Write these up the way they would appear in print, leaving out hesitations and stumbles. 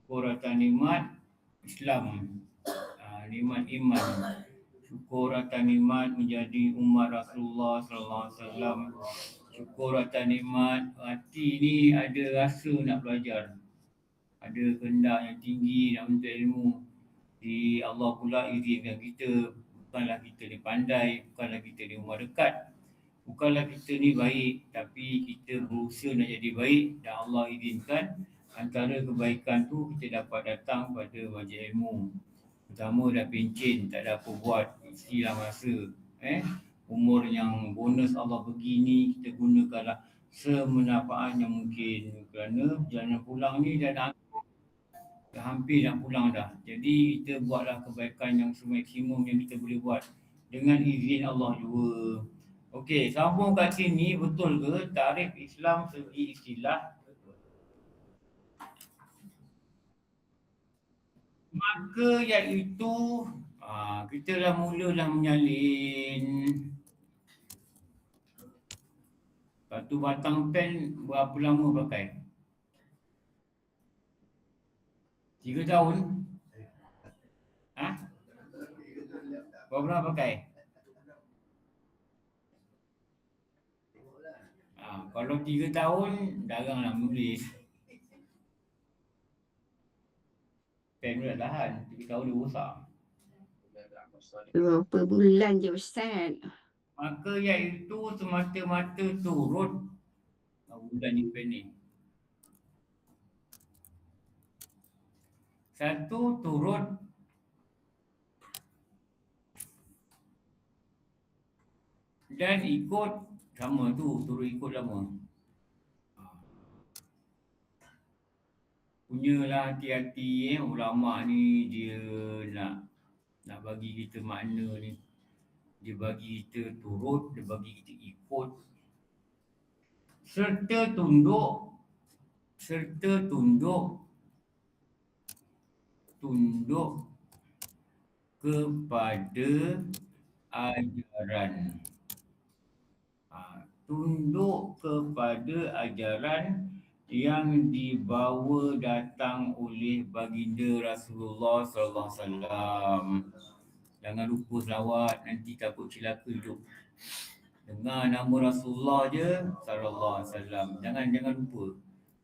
syukur atas nikmat Islam, nikmat iman. Syukur atas nikmat menjadi umat Rasulullah sallallahu alaihi wasallam. Syukur atas nikmat hati ni ada rasa nak belajar. Ada kehendak yang tinggi nak menuntut ilmu. Allah pula izinkan kita. Bukanlah kita ni pandai, bukanlah kita ni umur dekat. Bukanlah kita ni baik, tapi kita berusaha nak jadi baik dan Allah izinkan antara kebaikan tu kita dapat datang pada majlis ilmu. Pertama dah pencen, tak ada apa buat, isilah masa. Umur yang bonus Allah bagi ni kita gunakanlah semanfaatnya mungkin, kerana perjalanan pulang ni dah hampir nak pulang dah. Jadi kita buatlah kebaikan yang semaksimum yang kita boleh buat dengan izin Allah juga. Okey, sambung kat sini, betul ke tarikh Islam segi istilah? Maka iaitu kita dah mulalah menyalin. Lepas tu batang pen berapa lama pakai? 3 tahun? Berapa lama pakai? Kalau 3 tahun, jaranglah menulis. Pen pun dah tahan, 3 tahun dia rosak. Berapa bulan je Ustaz? Maka iaitu semata-mata turut bulan ni pen ni. Satu, turut dan ikut sama tu, turut ikut lama. Punyalah hati-hati ulama ni dia nak bagi kita makna ni. Dia bagi kita turut, dia bagi kita ikut. Serta tunduk kepada ajaran. Tunduk kepada ajaran yang dibawa datang oleh baginda Rasulullah sallallahu alaihi wasallam. Jangan lupa selawat, nanti takut celaka hidup. Dengar nama Rasulullah je sallallahu alaihi wasallam. Jangan lupa.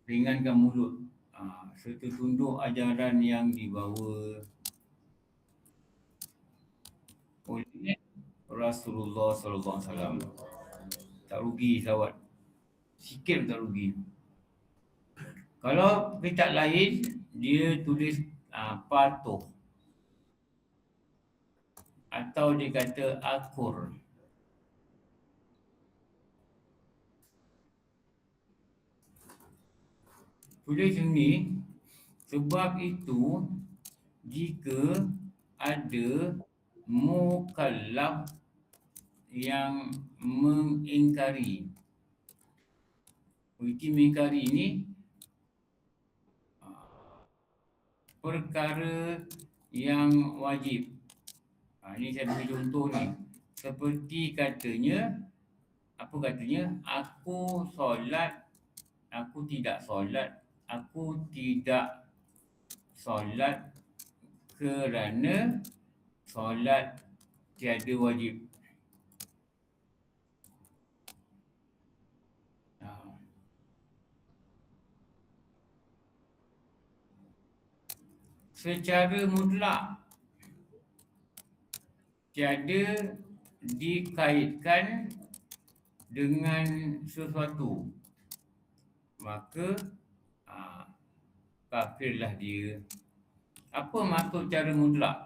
Ringankan mulut. Serta tunduk ajaran yang dibawa oleh Rasulullah sallallahu alaihi wasallam. Tak rugi selawat. Sikit pun tak rugi. Kalau kitab lain, dia tulis patuh. Atau dia kata akur. Tulis ni, sebab itu jika ada mukallaf yang mengingkari. Mengingkari ni perkara yang wajib. Ini saya beri contoh ni. Seperti katanya, apa katanya? Aku solat, aku tidak solat, aku tidak solat kerana solat tiada wajib. Secara mutlak tiada dikaitkan dengan sesuatu, maka kafirlah dia. Apa maksud cara mutlak?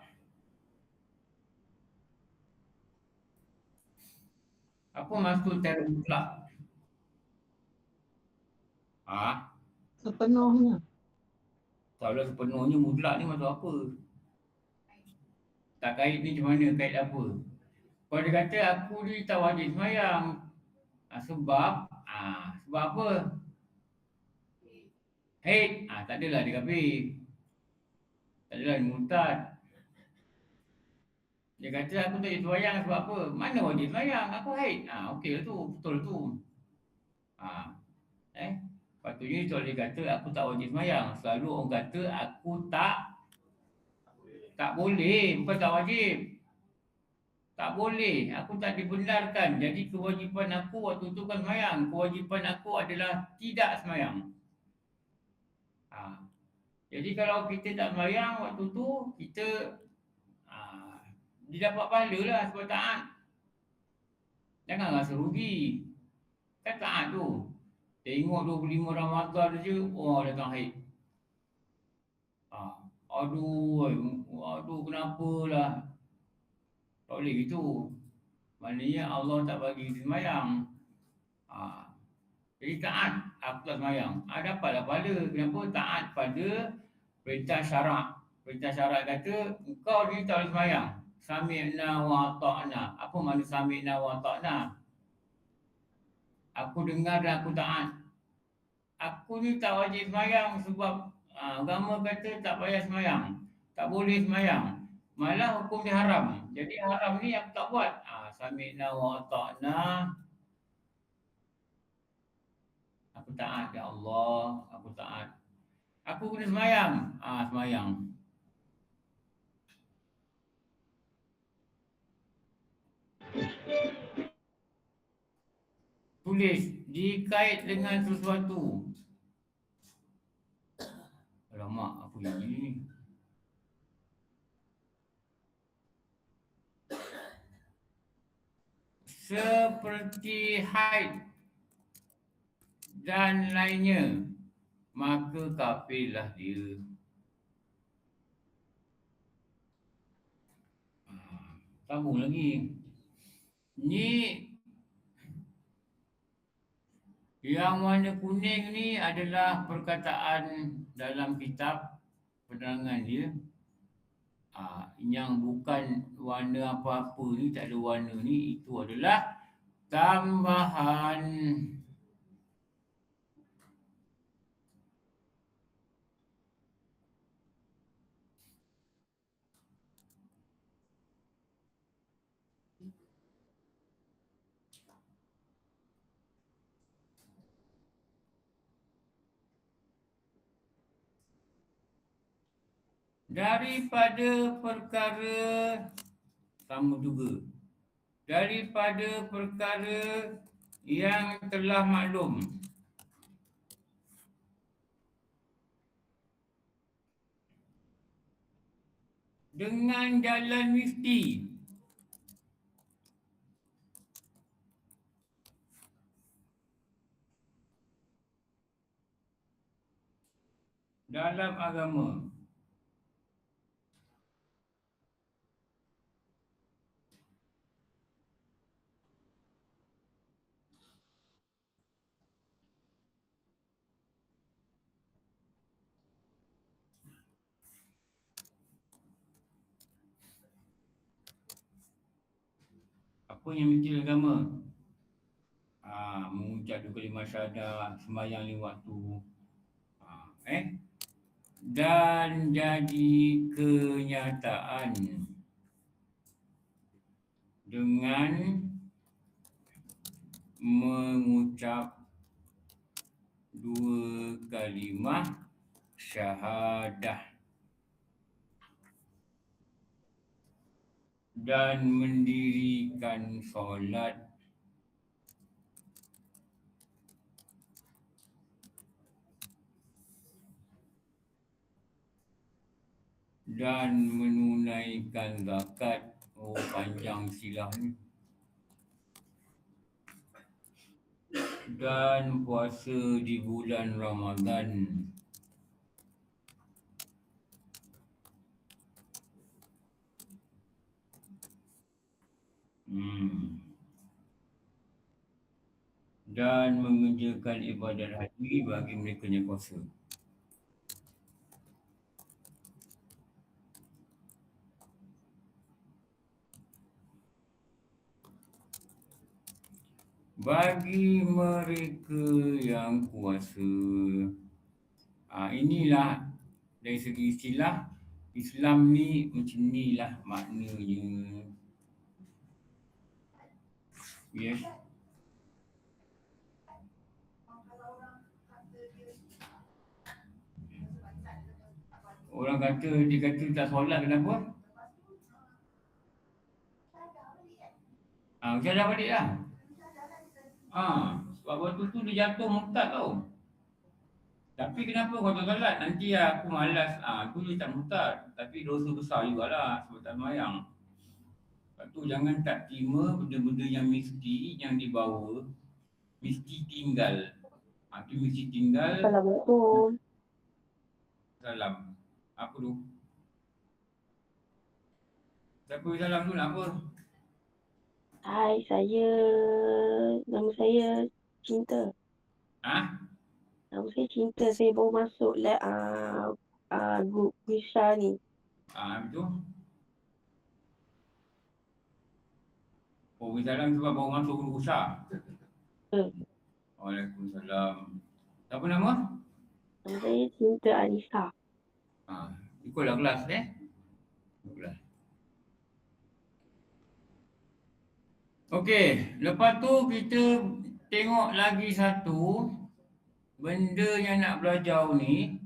Apa maksud cara mutlak? Sepenuhnya. Kalau sepenuhnya mutlak ni maksud apa? Tak kait ni macam mana? Kait apa? Kalau dia kata aku ni tak wajib semayang. Sebab apa? Haid. Tak adalah dia kafir. Tak adalah dia murtad. Dia kata aku tak wajib semayang sebab apa? Mana wajib semayang? Aku haid. Okey lah tu. Betul tu. Patutnya tu boleh kata aku tak wajib semayang. Selalu orang kata aku tak boleh, bukan tak wajib. Tak boleh, aku tak dibenarkan. Jadi kewajipan aku waktu tu kan semayang. Kewajipan aku adalah tidak semayang. Ha. Jadi kalau kita tak semayang waktu tu, kita dia dapat pahala lah sebab taat. Jangan rasa rugi. Kan taat tu. Tengok 25 Ramadan je, wah datang haid. Aduh kenapalah. Tak boleh gitu. Maknanya Allah tak bagi kita semayang. Jadi taat, aku tak semayang. Dapatlah pahala. Kenapa? Taat pada perintah syarak. Perintah syarak kata, engkau ni tak boleh semayang. Sami'na wa ta'na. Apa makna sami'na wa ta'na? Aku dengar dan aku taat. Aku ni tak wajib semayang sebab agama kata tak payah semayang. Tak boleh semayang. Malah hukum dia haram. Jadi haram ni aku tak buat. Sami'na wa ta'na. Aku taat ya Allah. Aku taat. Aku kena semayang. Semayang. Tulis dikait dengan sesuatu. Alamak, apa yang ini? Seperti haid dan lainnya, maka kafirlah dia. Sambung lagi. Ni yang warna kuning ni adalah perkataan dalam kitab penerangan dia. Yang bukan warna apa-apa ni, tak ada warna ni, itu adalah tambahan. Daripada perkara sama juga. Daripada perkara yang telah maklum. Dengan jalan mesti. Dalam agama. Apa yang mesti agama? Mengucap dua kalimah syahadah, sembahyang 5 waktu. Dan jadi kenyataan dengan mengucap dua kalimah syahadah dan mendirikan solat dan menunaikan zakat. Panjang silah ni. Dan puasa di bulan Ramadan. Dan mengerjakan ibadat haji bagi mereka yang kuasa. Bagi mereka yang kuasa. Inilah dari segi istilah Islam ni macam ni lah maknanya. Yes. Orang kata, dia kata tak solat kenapa? Ustaz dah balik dah. Sebab waktu tu dia jatuh murtad tau. Tapi kenapa kau tak solat? Nanti aku malas. Tu dia tak murtad. Tapi dosa besar jugalah sebab tak sembahyang. Lepas tu jangan tak terima benda-benda yang mesti yang dibawa. Mesti tinggal. Tu mesti tinggal. Assalamualaikum. Salam. Apa tu? Siapa salam tu nak apa? Hai, nama saya Cinta. Nama saya Cinta. Saya baru masuk grup Wisha ni. Betul. Salam sebab baru masuk grup Usha. Waalaikumsalam. Siapa nama? Nama saya Cinta Anissa. Ikutlah kelas Ikutlah. Okey, lepas tu kita tengok lagi satu benda yang nak belajar ni.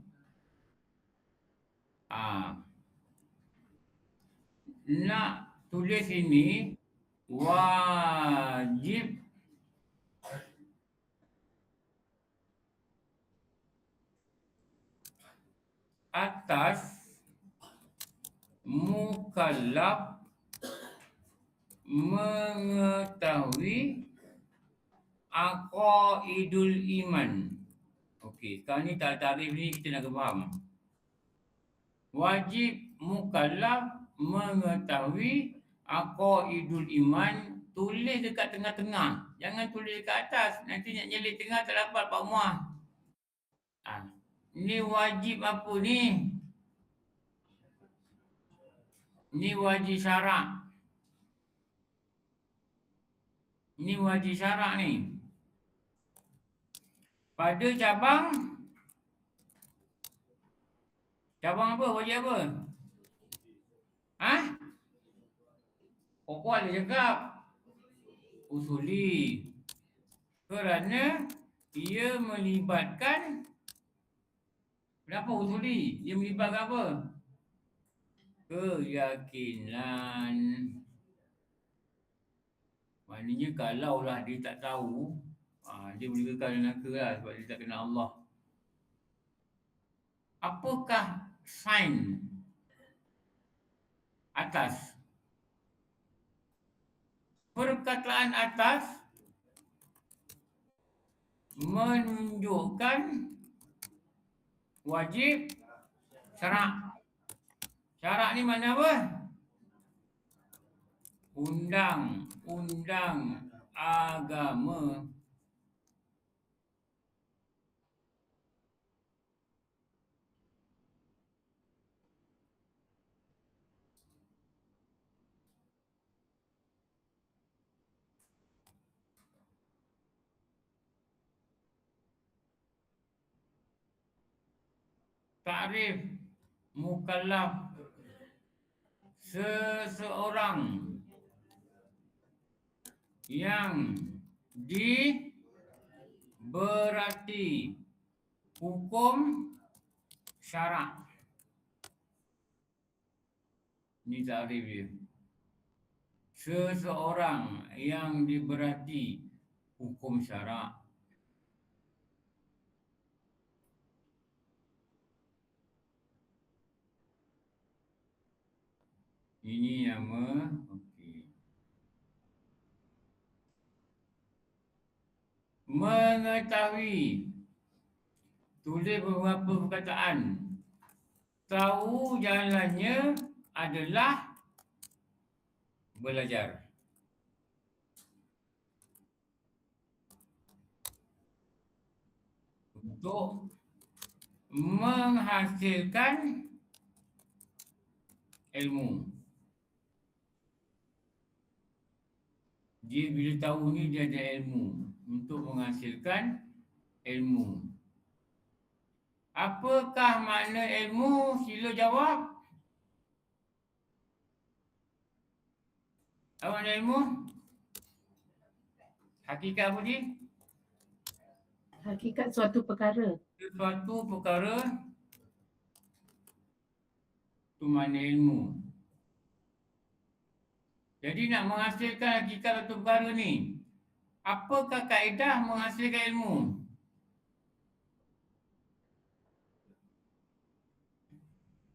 Nak tulis ini wajib atas mukallaf mengetahui aqaidul iman. Okey, sekarang ni tarikh ni kita nak faham. Wajib mukallaf mengetahui aqaidul iman. Tulis dekat tengah-tengah. Jangan tulis dekat atas. Nanti nak nyelit tengah tak dapat Pak Muah. Ni wajib apa ni? Ni wajib syarak. Ni wajib syarak ni. Pada cabang apa? Wajib apa? Pokok dia cakap usuli. Kerana ia melibatkan. Kenapa usuli? Ia melibatkan apa? Keyakinan. Maknanya kalaulah dia tak tahu, dia boleh kekal neraka lah sebab dia tak kenal Allah. Apakah sign atas? Perkataan atas menunjukkan wajib syarak. Syarak ni makna apa? Undang-undang agama. Takrif mukallaf seseorang yang diberati hukum syarak. Ini takrif dia. Seseorang yang diberati hukum syarak. Ini nama. Okey. Mengetahui. Tulis beberapa perkataan. Tahu jalannya adalah belajar. Untuk menghasilkan ilmu. Dia bila tahu ni dia ada ilmu. Untuk menghasilkan ilmu. Apakah makna ilmu? Sila jawab. Apa makna ilmu? Hakikat apa dia? Hakikat suatu perkara. Suatu perkara Itu makna ilmu. Jadi nak menghasilkan hakikat atau perkara ni, apakah kaedah menghasilkan ilmu?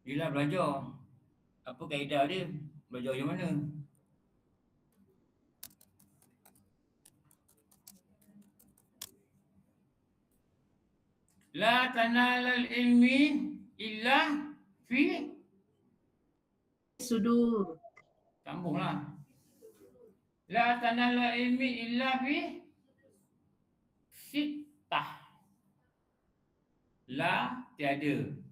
Yelah belajar. Apa kaedah dia? Belajar macam mana? La tanalal ilmi illa fi sudur. Sambunglah. La tanalal ilmi illa fi sittah. La tiada.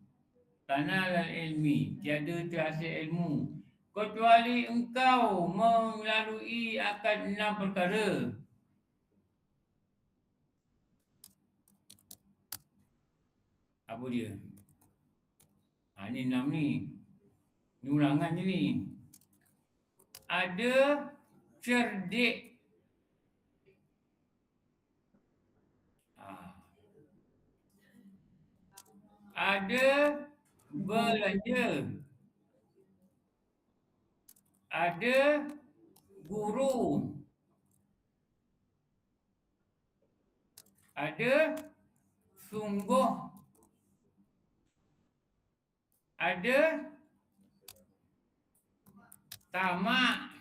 Tanalal ilmi, tiada terhasil ilmu kecuali engkau melalui akan 6 perkara. Apa dia? Ni 6 ni. Ni ulangan je ni. Ada cerdik. Ada belanja. Ada guru. Ada sungguh. Ada tamak.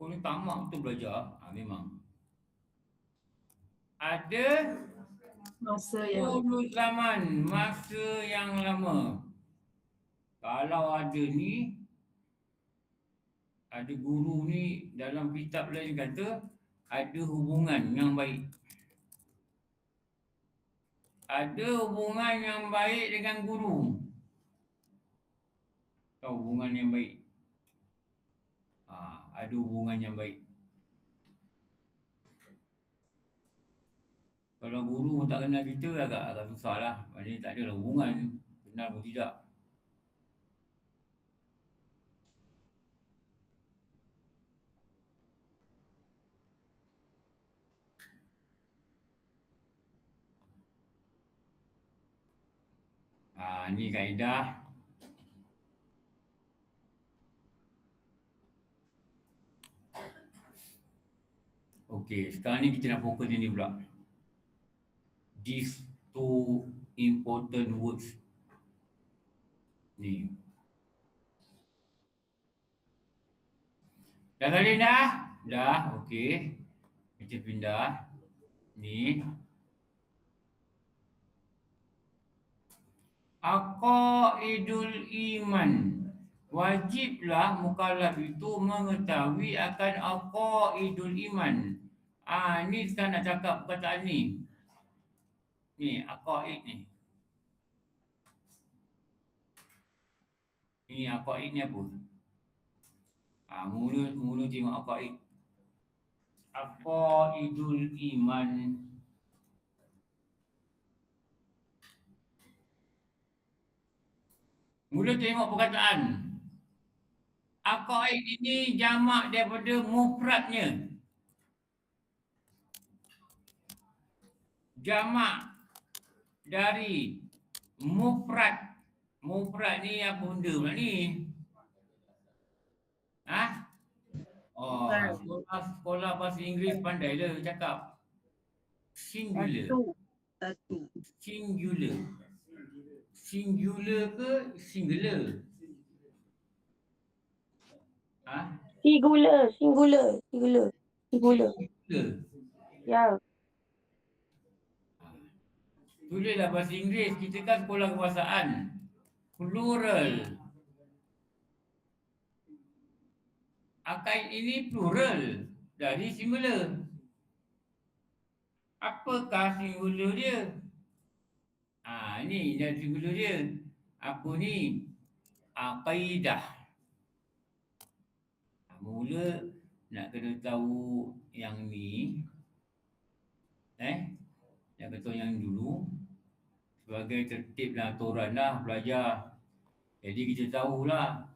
Oh ni tamak betul belajar. Memang. Ada Masa yang dulu zaman, masa yang lama. Kalau ada ni, ada guru ni dalam kitab lain kata ada hubungan yang baik. Ada hubungan yang baik dengan guru. Tahu hubungan yang baik? Ada hubungan yang baik. Kalau guru tak kenal kita agak susah lah. Maksudnya tak ada hubungan. Kenal pun tidak. Ni kaedah. Okey, sekarang ni kita nak fokus ni pula. These two important words. Ni. Dah salin dah? Dah, okey. Kita pindah. Ni. Aqaidul iman. Wajiblah mukallaf itu mengetahui akan aqaidul iman. Ni sekarang nak cakap perkataan ni. Ni, aqaid ni. Ni aqaid ni apa? Mula tengok aqaid. Aqaidul iman. Mula tengok perkataan. Aqaid ini jamak daripada mufradnya. Jamak dari mufrad. Mufrad ni apa benda pula ni? Sekolah bahasa Inggeris pandai lah cakap. Singular. satu. Singular. Singular ke singular? Singular. Ya. Tulislah bahasa Inggeris, kita kan sekolah kebahasaan. Plural. Aqaid ini plural dari singular. Apakah singular dia? Ni dari singular dia. Apa ni? Aqaidah. Mula nak kena tahu yang ni. Yang kata yang dulu sebagai tertib dan aturan lah belajar. Jadi kita tahulah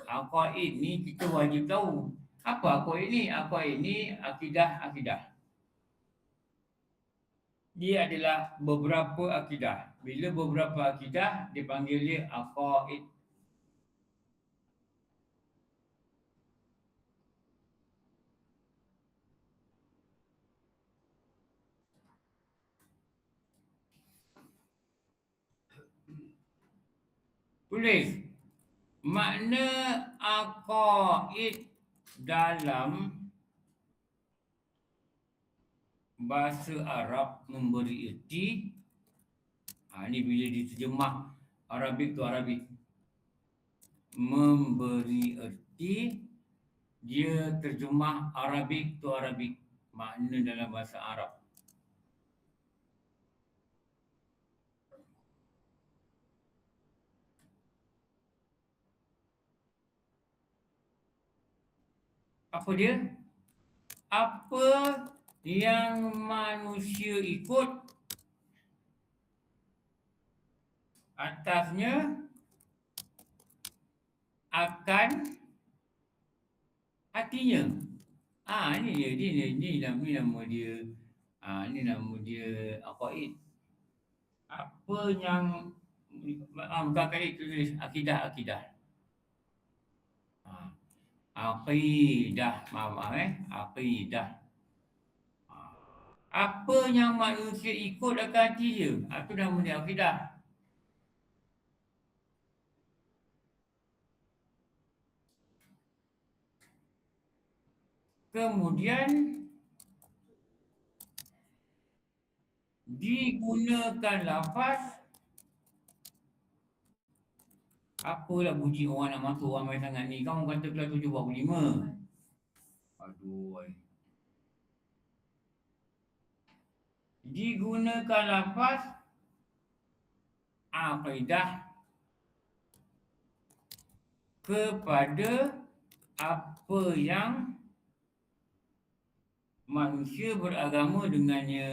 aqaid ni kita wajib tahu. Apa aqaid ni? Aqaid ni akidah. Dia adalah beberapa akidah. Bila beberapa akidah dipanggil dia aqaid. Tulis makna aqaid dalam bahasa Arab memberi erti. Ini bila diterjemah Arabik tu Arabik. Memberi erti, dia terjemah Arabik tu Arabik. Makna dalam bahasa Arab. Apa dia? Apa yang manusia ikut, atasnya akan hatinya. Ini nama dia. Ini nama dia aqaid. Apa yang bukan kaid, tulis akidah. Aqidah, aqidah. Apa yang manusia ikut akan hati dia, itu nama dia akidah. Kemudian digunakan lafaz. Apalah bunyi orang nak masuk ramai sangat ni. Kamu kata kelas 7.45. Aduh. Digunakan lafaz aqidah kepada apa yang manusia beragama dengannya.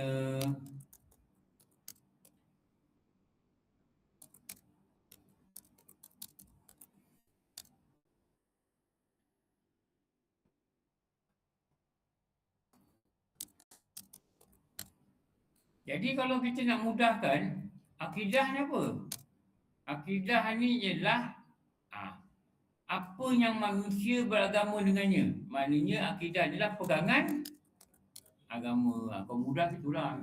Jadi kalau kita nak mudahkan, akidah ni apa? Akidah ni ialah apa yang manusia beragama dengannya. Maknanya akidah adalah pegangan agama. Kalau mudah itulah.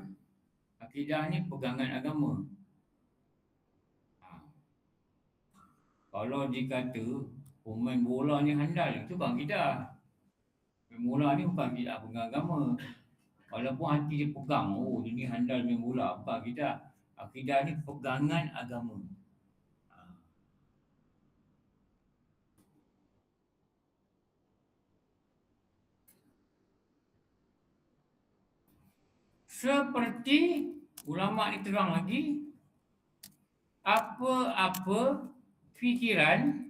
Akidah ni pegangan agama. Kalau dikata pemain bola ni handal, itu bukan akidah. Pemain bola ni bukan akidah, pegang agama. Walaupun hati dia pegang, dia ni handal main bola, bukan akidah. Akidah ni pegangan agama. Seperti ulama ni terang lagi, apa-apa fikiran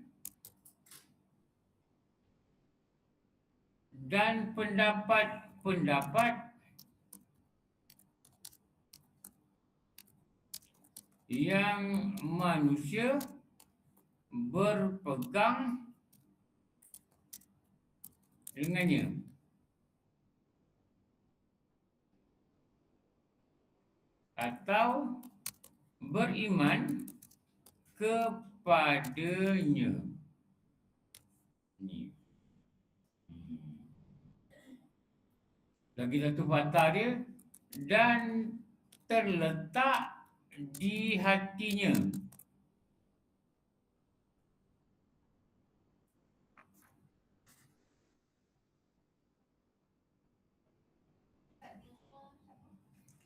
dan pendapat-pendapat yang manusia berpegang dengannya. Atau beriman kepadanya. Ni. Lagi satu patah dia, dan terletak di hatinya.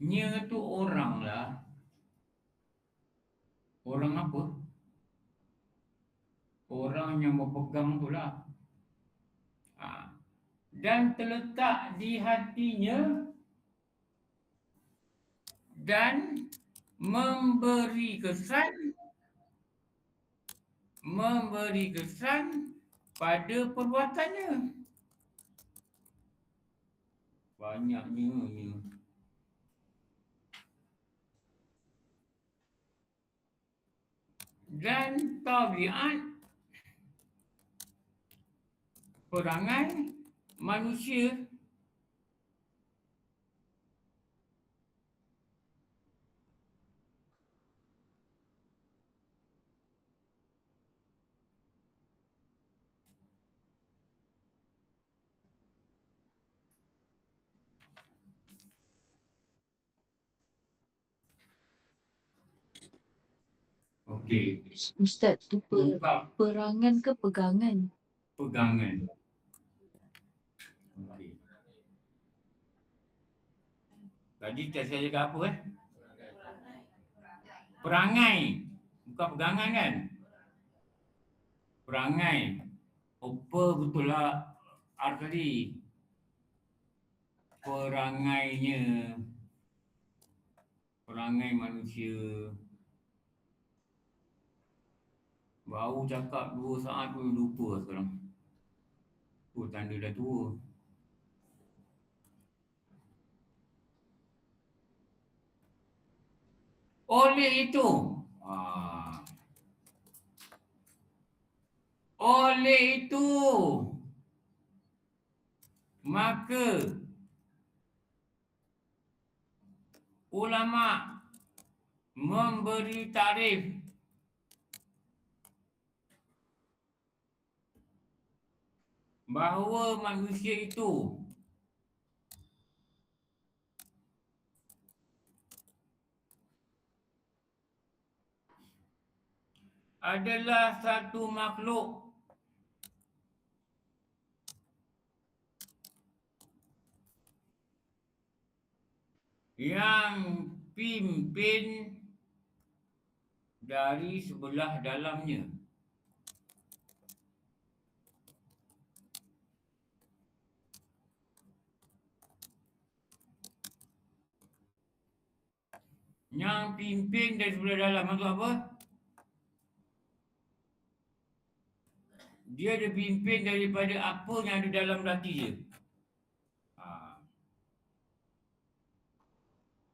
Nya tu orang lah. Orang apa? Orang yang berpegang tu lah. Dan terletak di hatinya dan memberi kesan pada perbuatannya. Banyaknya. Dan tabiat perangai manusia Okey. Ustaz, tu perangan ke pegangan? Pegangan. Okey. Tadi saya cakap apa Perangai. Bukan pegangan kan? Perangai. Apa betul lah tadi? Perangainya. Perangai manusia. Baru cakap 2 saat pun lupa sekarang. Tu tanda dah tua. Oleh itu. Oleh itu. Maka ulama memberi tarikh bahawa manusia itu adalah satu makhluk yang pimpin dari sebelah dalamnya. Yang pimpin dari sebelah dalam maksud apa? Dia dipimpin daripada apa yang ada dalam hati dia.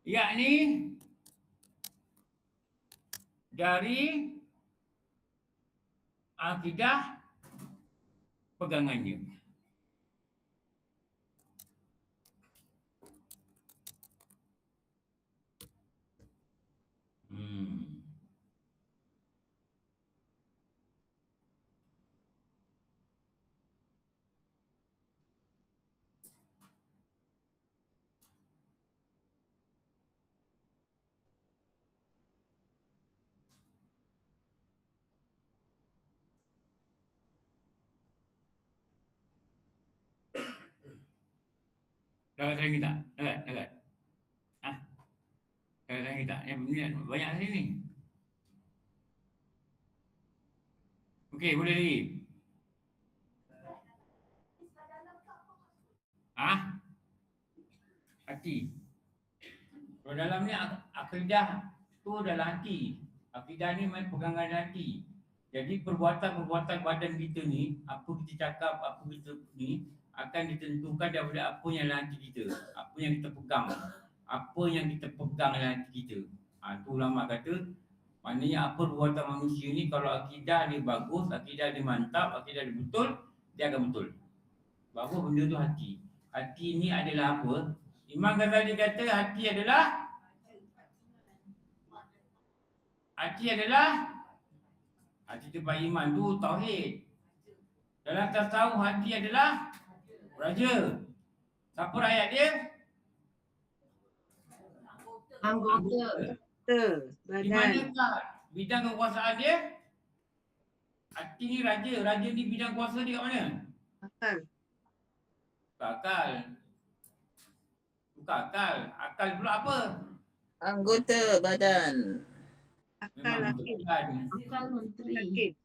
Yakni dari akidah pegangannya. Dapat saya minta? Dapat. Dapat saya minta? Yang banyak hari ni. Okey, boleh lagi. Hati. Kalau dalam ni akidah tu dalam hati. Akidah ni main pegangan hati. Jadi perbuatan-perbuatan badan kita ni, apa kita cakap, apa kita ni akan ditentukan daripada apa yang dalam hati kita. Apa yang kita pegang. Apa yang kita pegang dalam hati kita. Tu ulama kata, maknanya apa perbuatan manusia ni kalau akidah dia bagus, akidah dia mantap, akidah dia betul, dia akan betul. Bahawa benda tu hati. Hati ni adalah apa? Imam Ghazali kata hati adalah hati tempat iman tu tauhid. Dalam tasawuf hati adalah raja. Siapa rakyat dia? Anggota. Di manakah bidang kekuasaan dia? Hati ni raja. Raja ni bidang kuasa dia kat mana? Akal. Akal. Bukan akal. Akal pula apa? Anggota badan. Akal hakim. Akal menteri.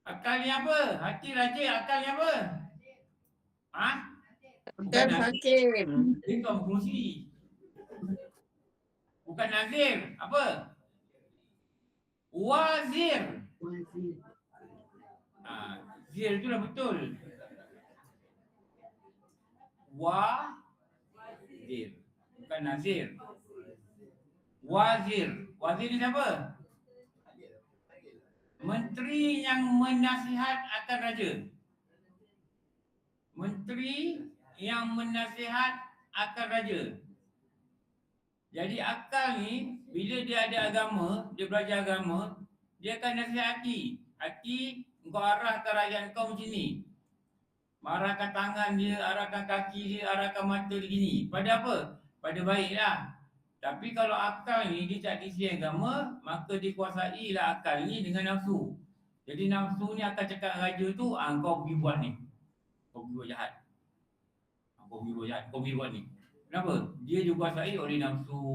Akal ni apa? Hati raja. Akal ni apa? Akal hakim. Dia tuan fungsi. Bukan nazir. Apa? Wazir. Zir tu dah betul. Wazir. Bukan nazir. Wazir. Wazir ni siapa? Menteri yang menasihat akan raja. Menteri yang menasihat akan raja. Jadi akal ni bila dia ada agama, dia belajar agama, dia akan nasihati. Hati kau arahkan rakyat kau macam ni. Arahkan tangan dia, arahkan kaki dia, arahkan mata dia gini. Pada apa? Pada baiklah. Tapi kalau akal ni dia tak diisi agama, maka dikuasailah akal ni dengan nafsu. Jadi nafsu ni akan cakap dengan raja tu, kau pergi buat ni. Kau pergi buat jahat. Kau pergi buat jahat, kau pergi buat ni. Kenapa? Dia dikuasai oleh nafsu.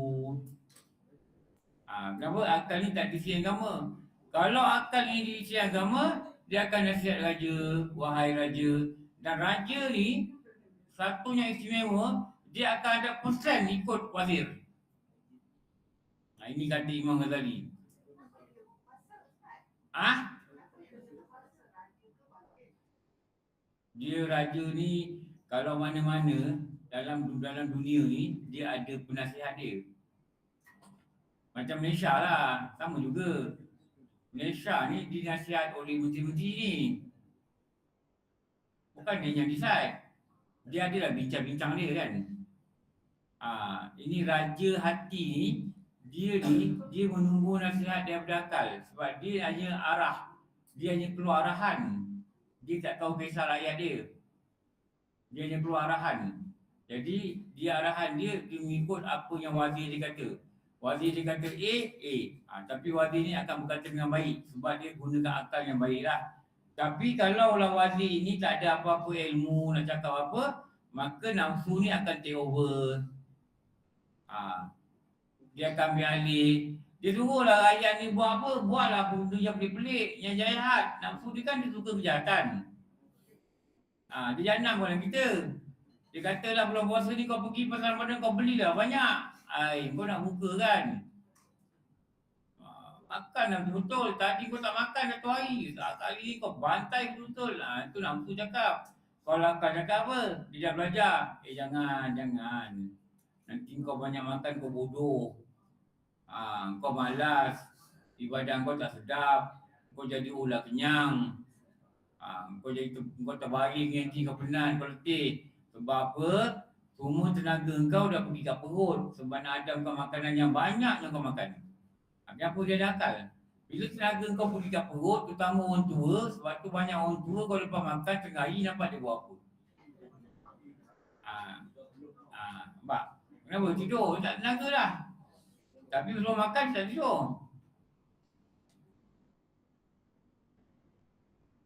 Kenapa? Akal ni tak diisi agama. Kalau akal ni diisi agama, dia akan nasihat raja, wahai raja. Dan raja ni, satunya istimewa, dia akan ada persen ikut wazir. Ini kata Imam Ghazali. Dia raja ni, kalau mana-mana dalam dunia ni, dia ada penasihat dia. Macam Malaysia lah, sama juga. Malaysia ni dinasihat oleh menteri-menteri ni. Bukan dia yang decide. Dia adalah bincang-bincang dia kan. Ini raja hati ni, dia menunggu nasihat daripada akal. Sebab dia hanya arah. Dia hanya keluar arahan. Dia tak tahu kisah rakyat dia. Dia hanya keluar arahan. Jadi dia arahan dia mengikut apa yang wazir dia kata. Wazir dia kata A. Tapi wazir ni akan berkata dengan baik. Sebab dia gunakan akal yang baik lah. Tapi kalaulah wazir ini tak ada apa-apa ilmu nak cakap apa, maka nafsu ni akan take over. Dia akan ambil alih. Dia suruhlah rakyat ni buat apa, buatlah benda yang pelik-pelik, yang jahat. Nafsu dia kan dia suka kejahatan. Dia janam orang kita. Dia katalah bulan puasa ni kau pergi pasar Ramadan kau belilah banyak. Kau nak buka kan? Makanlah betul-betul. Tadi kau tak makan satu hari. Kali ni kau bantai betul-betul. Itu nafsu cakap. Kalau akal cakap apa? Dia dah belajar. Jangan. Nanti kau banyak makan kau bodoh. Kau malas. Ibadah kau tak sedap. Kau jadi ular kenyang. Kau terbaring nanti kau penat, kau letih. Sebab apa? Semua tenaga kau dah pergi kat perut. Sebab nak ada kau makanan yang banyak yang kau makan. Kenapa dia ada akal? Bila tenaga kau pergi kat perut, terutama orang tua, sebab tu banyak orang tua kau lepas makan tengah hari nampak dia buat apa. Nampak? Kenapa? Tidur, tak tenaga dah. Tapi sebelum makan tak tidur.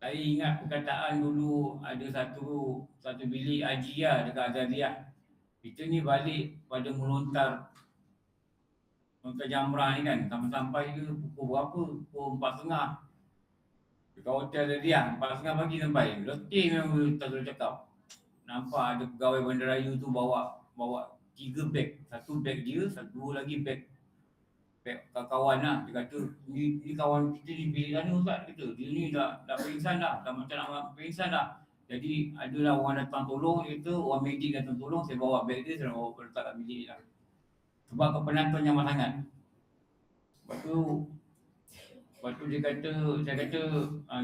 Saya ingat perkataan dulu ada satu bilik Ajiyah dekat Azadiyah. Kita ni balik pada melontar jamrah ni kan. Sampai ke pukul berapa? Pukul 4.30. Dekat hotel Azadiyah, 4.30 pagi sampai. Letih memang tak boleh cakap. Nampak ada pegawai bandaraya tu bawa 3 beg. Satu beg dia, dua lagi beg kawan lah. Dia kata, ni kawan kita ni bilik sana Ustaz. Dia ni dah pingsan dah. Dah macam nak pingsan dah. Jadi adalah orang datang tolong. Dia kata orang medik datang tolong. Saya bawa beg dia, saya bawa letak kat bilik lah. Sebab kepenatan nyaman sangat. Lepas tu dia kata, saya kata,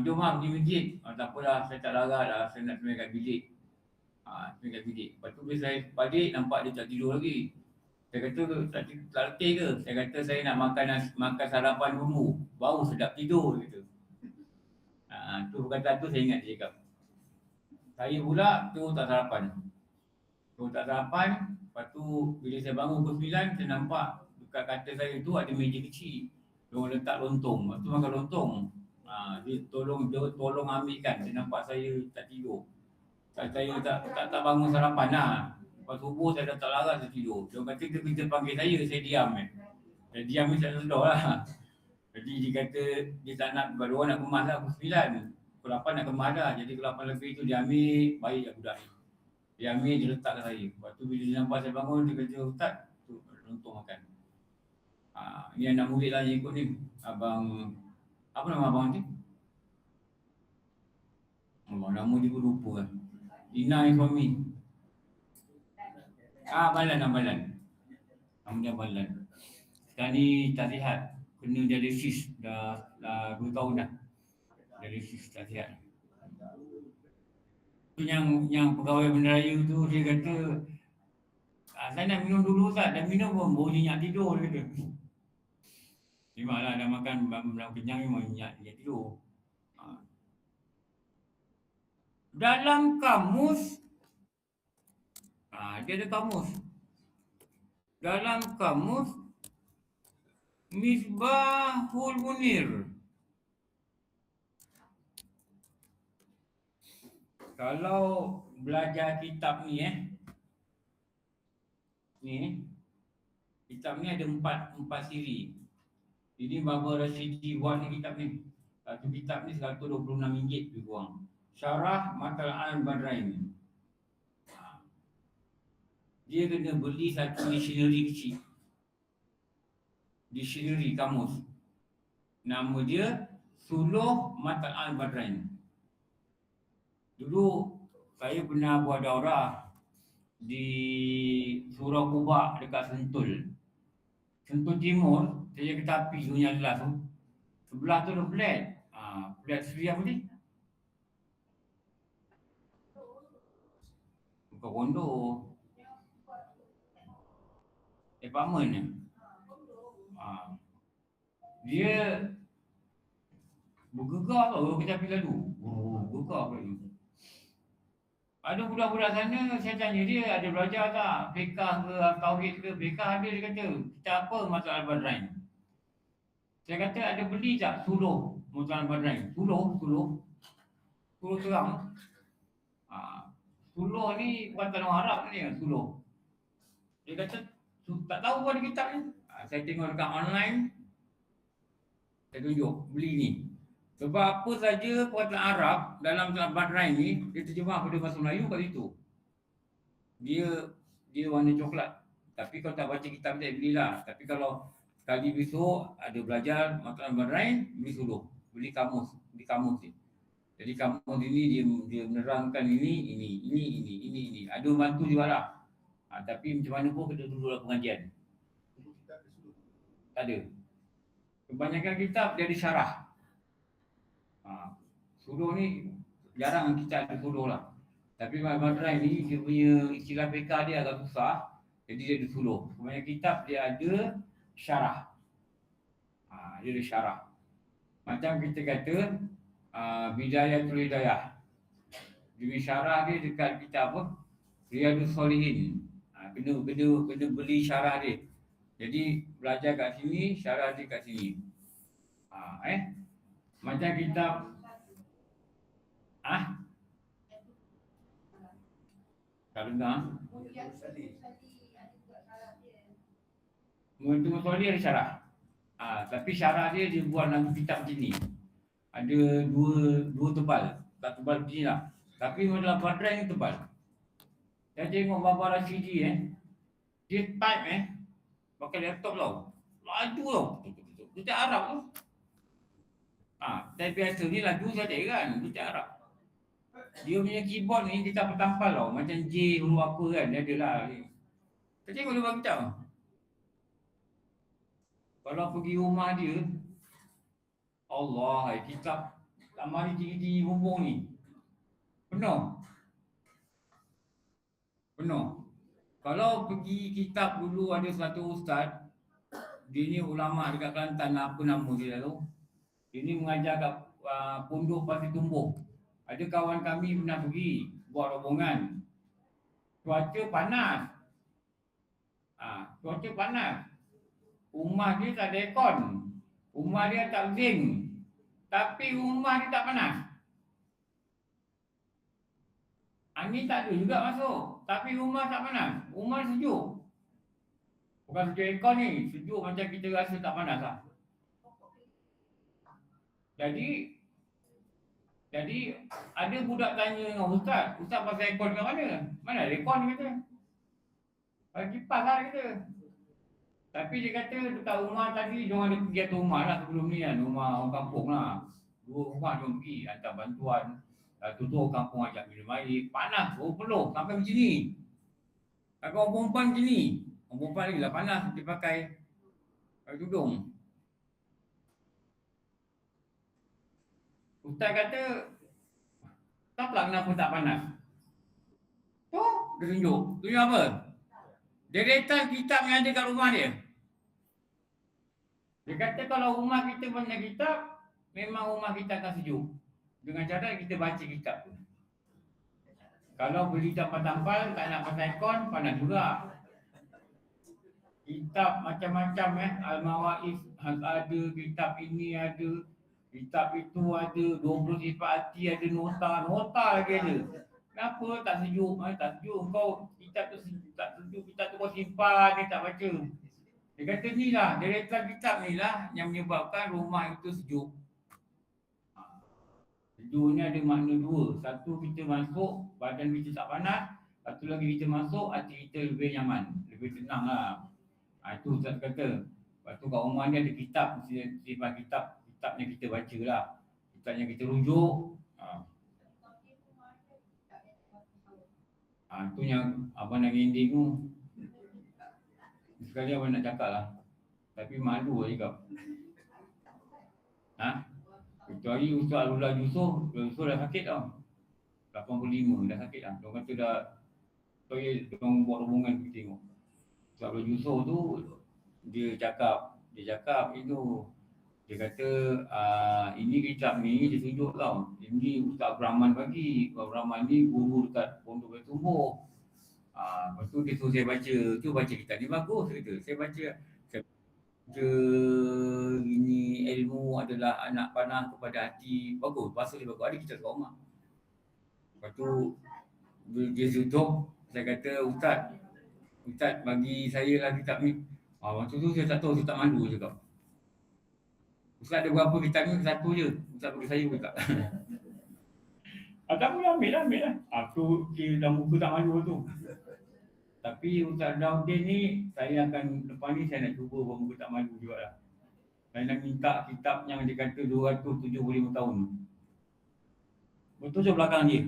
jom lah pergi masjid. Tak apalah, saya tak larat lah. Saya nak semai kat bilik. Semai kat bilik. Lepas tu bila saya balik, nampak dia tak tidur lagi. Saya kata, tak letih ke? Saya kata, saya nak makan sarapan dulu. Baru sedap tidur. Gitu. Tu perkataan tu saya ingat dia cakap. Saya pula tu tak sarapan. Lepas tu bila saya bangun pukul 9, saya nampak dekat katil saya tu ada meja kecil. Dia orang letak lontong. Lepas tu makan lontong. Dia tolong ambilkan. Dia nampak saya tak tidur. Saya tak bangun sarapan lah. Lepas subuh saya dah tak larat, saya tidur. Dia kata kita panggil saya diam Saya diam ni tak sedar lah. Jadi dia kata dia tak nak, baru orang nak kemas lah pukul 9. Pukul 8 nak kemas dah. Jadi pukul 8 lebih tu dia ambil, baik lah budak ni. Dia ambil, dia letak kat saya. Lepas tu bila dia nampak saya bangun, dia kata, Ustaz, tu lontong makan. Ni anak murid lah yang ikut ni. Abang, apa nama abang ni? Nama dia pun lupa kan. Ina yang suami. Balan. Nama dia Balan. Sekarang ni tak sihat. Kena dialisis. Dah 2 tahun dah. Dialisis tak sihat. Tu yang pegawai bandaraya tu, dia kata, saya nak minum dulu Ustaz. Dah minum pun baru nyenyak tidur, dia kata. Memanglah dah makan belum kenyang memang nyenyak tidur. Dalam kamus, dia ada kamus. Dalam kamus Misbahul Munir. Kalau belajar kitab ni ni kitab ni ada empat siri. Ini Baba Rasyidi buat ni kitab ni. Satu kitab ni RM126 lebih kurang. Syarah Matla'al Badrain. Dia kena beli satu dictionary kecil. Dictionary kamus. Nama dia Suluh Matla'al Badrain. Dulu saya pernah buat daurah di Surau Kubak dekat Sentul. Sentul Timur, saya ke tepi Sungai Jelas tu. Sebelah tu ada flat. Flat Sri apa ni? Bukan kondo. Apartment ni. Dia bergegar tau ke tepi lalu. Bergegar kat tu. Ada budak-budak sana, saya tanya dia ada belajar tak? Fiqah ke, tauhid ke? Fiqah ada, dia kata. Kita apa Matla'al Badrain? Saya kata ada beli tak Suluh Matla'al Badrain? Suluh terang. Suluh ni buatan orang Arab ni, Suluh. Dia kata tak tahu pun ada kitab ni. Saya tengok dekat online. Saya tunjuk beli ni. Sebab apa saja perkataan Arab dalam Badrain ni, dia terjemah pada bahasa Melayu kat situ. Dia warna coklat. Tapi kalau tak baca kitab dia belilah. Tapi kalau sekali besok ada belajar Matla'al Badrain, beli Suluh. Beli kamus ni. Jadi kamus ini dia menerangkan ini. Ada bantu juga lah. Tapi macam mana pun kena dulu dalam pengajian. Tak ada. Kebanyakan kitab dia ada syarah. Suluh ni jarang kita ada suluh lah. Tapi Badrain ni dia punya istilah fiqah dia agak susah. Jadi dia ada suluh. Kebanyakan kitab dia ada syarah. Dia ada syarah. Macam kita kata Bidayatul Hidayah. Dia syarah dia dekat kitab apa? Riyadus Solihin. Kena beli syarah dia. Jadi belajar kat sini, syarah dia kat sini. Macam kitab tak dengar. Mu'tu Musoli ada syarah. Tapi syarah dia buat dalam kitab macam ni. Ada dua tebal. Tak tebal begini lah. Tapi dalam Badrain ni tebal. Saya tengok Baba Rasyidi dia type pakai laptop tau. Laju tau. Dia tak Arab tu. Type biasa ni laju saja kan. Dia tak Arab. Dia punya keyboard ni dia tak bertampal tau. Macam J huruf apa kan. Dia ada lah. Saya tengok dia buat kitab. Kalau pergi rumah dia, Allah, kitab lamari tinggi-tinggi bumbung ni. Penuh. Kalau pergi kitab dulu ada satu ustaz, dia ni ulama dekat Kelantan, apa nama dia tu? Dia ni mengajar kat pondok Pasir Tumbuh. Ada kawan kami pernah pergi buat rombongan. Cuaca panas. Cuaca panas. Rumah dia tak ada aircon. Rumah dia tak zinc. Tapi rumah dia tak panas. Angin tak ada juga masuk. Tapi rumah tak panas. Rumah sejuk. Bukan sejuk aircon ni. Sejuk macam kita rasa tak panas lah. Jadi ada budak tanya dengan Ustaz pasal aircon kat mana? Mana ada aircon dia kata? Bagi kipas lah dia kata. Tapi dia kata dekat rumah tadi, diorang ada pergi atas rumah lah sebelum ni kan. Rumah orang kampung lah. 2 rumah diorang pergi, hantar bantuan. Tutup kampung ajak minum air. Panas, peluh sampai macam ni. Agak orang perempuan macam ni. Orang perempuan lagi lah panas, dia pakai tudung. Ustaz kata, tak pula kenapa tak panas? Tu, dia tunjuk. Tunjuk apa? Deretan kitab yang ada kat rumah dia. Dia kata kalau rumah kita banyak kitab, memang rumah kita akan sejuk. Dengan cara kita baca kitab tu. Kalau beli tampal-tampal, tak nak pakai aircon, panas juga. Kitab macam-macam Al-Mawaid ada, kitab ini ada, kitab itu ada, 20 sifat hati ada, nota lagi ada. Kenapa tak sejuk? Tak sejuk. Kau kitab tu tak sejuk, kitab tu kau simpan, dia tak baca. Dia kata ni lah, deretan kitab ni lah yang menyebabkan rumah itu sejuk. Sejuk ni ada makna dua. Satu, kita masuk, badan kita tak panas. Satu lagi kita masuk, hati kita lebih nyaman, lebih tenang lah. Itu Ustaz kata. Lepas tu kat rumah ni ada kitab, simpan kitabnya kita baca lah. Kitabnya kita rujuk. Itu yang abang nak ending tu. Sekali abang nak cakap lah. Tapi malu lah cakap. Kecuali Ustaz Alullah Yusof dah sakit tau. 85 dah sakit lah. Diorang kata dah, diorang buat rombongan kita tengok. Ustaz Alullah Yusof tu, dia cakap itu. Dia kata, ini kitab ni dia tunjuk tau. Ini Ustaz Abrahman bagi. Ustaz Abrahman ni guru dekat Pondok Bertumbuh. Lepas tu dia suruh saya baca. Tu baca kitab ni bagus. Kata. Saya baca ini ilmu adalah anak panah kepada hati. Bagus, bahasa dia bagus. Ada kitab kat rumah. Lepas tu dia tutup. Saya kata, Ustaz bagi saya lah kitab ni. Waktu tu saya tak tahu, saya tak malu cakap. Ustaz ada berapa kitab ni? Satu je. Ustaz bagi saya pun tak. Tak boleh ambil lah. Tu dia dah muka tak malu tu. Tapi Ustaz Daudin ni, saya akan, lepas ni saya nak cuba buat muka tak malu juga lah. Saya nak minta kitab yang dia kata 275 tahun. Betul je belakang dia.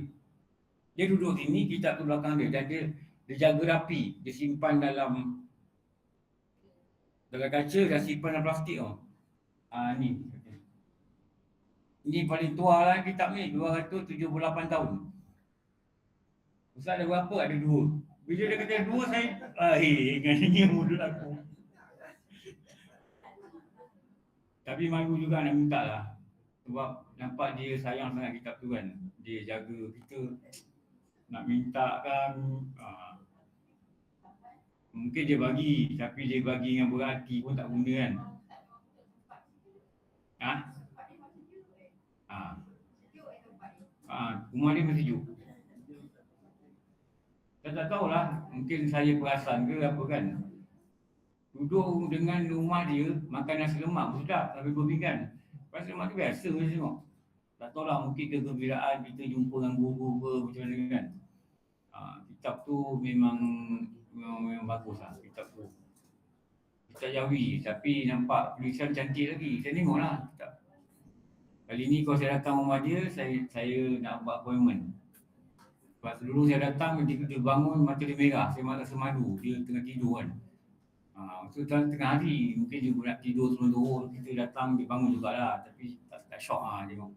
Dia duduk sini, kitab tu belakang dia. Dan dia jaga rapi. Dia simpan dalam kaca, dah simpan dalam plastik tau. Ni. Ini paling tua lah kitab ni, 278 tahun. Ustaz ada berapa? Ada 2. Bila dia kata 2, saya ingatnya mulut aku. Tapi malu juga nak minta lah. Sebab nampak dia sayang sangat kitab tu kan. Dia jaga kita. Nak minta kan. Mungkin dia bagi, tapi dia bagi dengan berhati pun tak guna kan. Rumah dia mesti sejuk. Saya tak tahulah, mungkin saya perasan ke apa kan. Duduk dengan rumah dia, makan nasi lemak pun sedap, sampai 2 pinggan. Nasi lemak tu biasa je tengok. Tak tahulah, mungkin kegembiraan kita jumpa dengan guru ke macam mana kan. Kitab tu memang bagus lah, kitab tu. Kitab Jawi, tapi nampak tulisan cantik lagi. Saya tengoklah kitab. Kali ni kalau saya datang rumah dia, saya nak buat appointment. Sebab dulu saya datang, dia bangun, mata dia merah. Saya rasa malu, dia tengah tidur kan. So tengah hari, mungkin dia nak tidur sebelum kita datang, dia bangun jugalah. Tapi tak syok lah tengok.